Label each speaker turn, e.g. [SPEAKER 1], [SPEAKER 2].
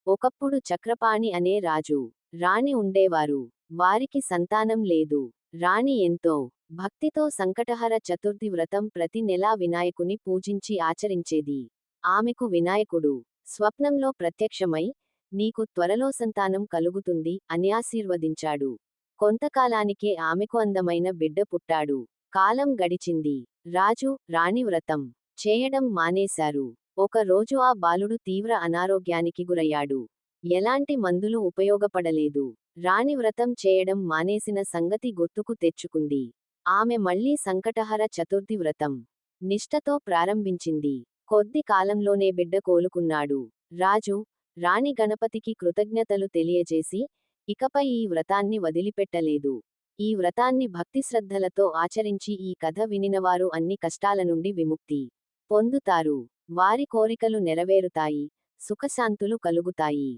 [SPEAKER 1] ఒకప్పుడు చక్రపాణి అనే రాజు, రాణి ఉండేవారు. వారికి సంతానం లేదు. రాణి ఎంతో భక్తితో సంకటహర చతుర్థి వ్రతం ప్రతి నెలా వినాయకుని పూజించి ఆచరించేది. ఆమెకు వినాయకుడు స్వప్నంలో ప్రత్యక్షమై, నీకు త్వరలో సంతానం కలుగుతుంది అని ఆశీర్వదించాడు. కొంతకాలానికే ఆమెకు అందమైన బిడ్డ పుట్టాడు. కాలం గడిచింది. రాజు, రాణి వ్రతం చేయడం మానేశారు. ఒక రోజు ఆ బాలుడు తీవ్ర అనారోగ్యానికి గురయ్యాడు. ఎలాంటి మందులు ఉపయోగపడలేదు. రాణి వ్రతం చేయడం మానేసిన సంగతి గుర్తుకు తెచ్చుకుంది. ఆమె మళ్లీ సంకటహర చతుర్థి వ్రతం నిష్ఠతో ప్రారంభించింది. కొద్ది కాలంలోనే బిడ్డ కోలుకున్నాడు. రాజు, రాణి గణపతికి కృతజ్ఞతలు తెలియజేసి, ఇకపై ఈ వ్రతాన్ని వదిలిపెట్టలేదు. ఈ వ్రతాన్ని భక్తిశ్రద్ధలతో ఆచరించి ఈ కథ వినినవారు అన్ని కష్టాల నుండి విముక్తి పొందుతారు. వారి కోరికలు నెరవేరుతాయి. సుఖశాంతులు కలుగుతాయి.